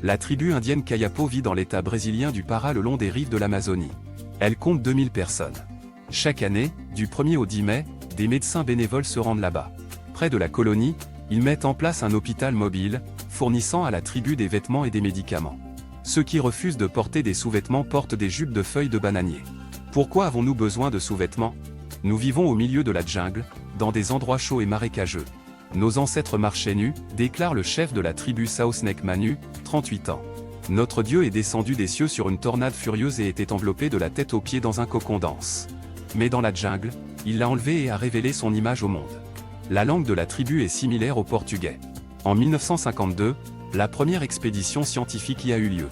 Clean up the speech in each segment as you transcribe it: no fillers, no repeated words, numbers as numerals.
La tribu indienne Kayapo vit dans l'état brésilien du Pará le long des rives de l'Amazonie. Elle compte 2000 personnes. Chaque année, du 1er au 10 mai, des médecins bénévoles se rendent là-bas. Près de la colonie, ils mettent en place un hôpital mobile, fournissant à la tribu des vêtements et des médicaments. Ceux qui refusent de porter des sous-vêtements portent des jupes de feuilles de bananier. Pourquoi avons-nous besoin de sous-vêtements? Nous vivons au milieu de la jungle, dans des endroits chauds et marécageux. Nos ancêtres marchaient nus, déclare le chef de la tribu Saosnek Manu, 38 ans. Notre Dieu est descendu des cieux sur une tornade furieuse et était enveloppé de la tête aux pieds dans un cocon dense. Mais dans la jungle, il l'a enlevé et a révélé son image au monde. La langue de la tribu est similaire au portugais. En 1952, la première expédition scientifique y a eu lieu.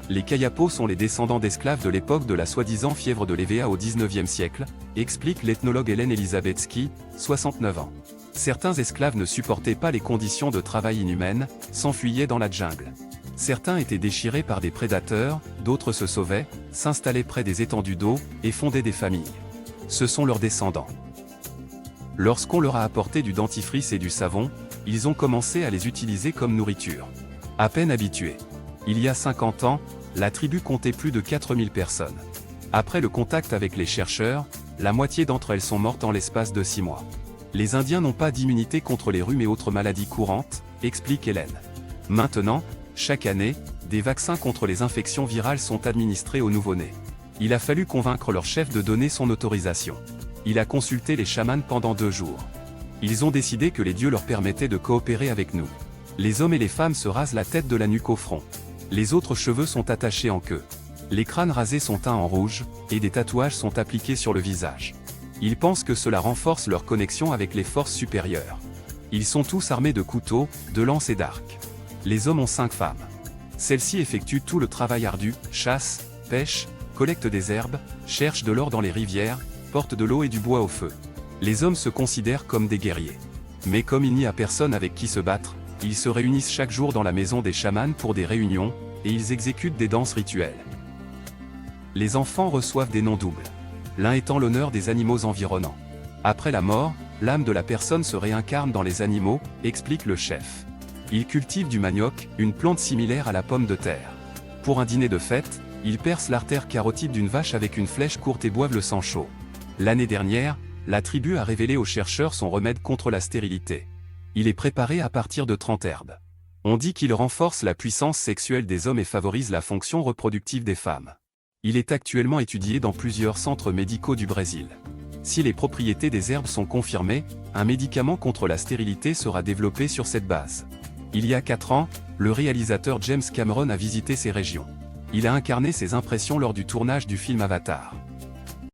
Les Kayapos sont les descendants d'esclaves de l'époque de la soi-disant fièvre de l'EVA au XIXe siècle, explique l'ethnologue Hélène Elizabetsky, 69 ans. Certains esclaves ne supportaient pas les conditions de travail inhumaines, s'enfuyaient dans la jungle. Certains étaient déchirés par des prédateurs, d'autres se sauvaient, s'installaient près des étendues d'eau, et fondaient des familles. Ce sont leurs descendants. Lorsqu'on leur a apporté du dentifrice et du savon, ils ont commencé à les utiliser comme nourriture. À peine habitués. Il y a 50 ans, la tribu comptait plus de 4000 personnes. Après le contact avec les chercheurs, la moitié d'entre elles sont mortes en l'espace de 6 mois. Les Indiens n'ont pas d'immunité contre les rhumes et autres maladies courantes, explique Hélène. Maintenant, chaque année, des vaccins contre les infections virales sont administrés aux nouveau-nés. Il a fallu convaincre leur chef de donner son autorisation. Il a consulté les chamans pendant 2 jours. Ils ont décidé que les dieux leur permettaient de coopérer avec nous. Les hommes et les femmes se rasent la tête de la nuque au front. Les autres cheveux sont attachés en queue. Les crânes rasés sont teints en rouge, et des tatouages sont appliqués sur le visage. Ils pensent que cela renforce leur connexion avec les forces supérieures. Ils sont tous armés de couteaux, de lances et d'arcs. Les hommes ont 5 femmes. Celles-ci effectuent tout le travail ardu, chasse, pêche, collectent des herbes, cherchent de l'or dans les rivières, portent de l'eau et du bois au feu. Les hommes se considèrent comme des guerriers. Mais comme il n'y a personne avec qui se battre, ils se réunissent chaque jour dans la maison des chamans pour des réunions, et ils exécutent des danses rituelles. Les enfants reçoivent des noms doubles. L'un étant l'honneur des animaux environnants. Après la mort, l'âme de la personne se réincarne dans les animaux, explique le chef. Ils cultivent du manioc, une plante similaire à la pomme de terre. Pour un dîner de fête, ils percent l'artère carotide d'une vache avec une flèche courte et boivent le sang chaud. L'année dernière, la tribu a révélé aux chercheurs son remède contre la stérilité. Il est préparé à partir de 30 herbes. On dit qu'il renforce la puissance sexuelle des hommes et favorise la fonction reproductive des femmes. Il est actuellement étudié dans plusieurs centres médicaux du Brésil. Si les propriétés des herbes sont confirmées, un médicament contre la stérilité sera développé sur cette base. Il y a 4 ans, le réalisateur James Cameron a visité ces régions. Il a incarné ses impressions lors du tournage du film Avatar.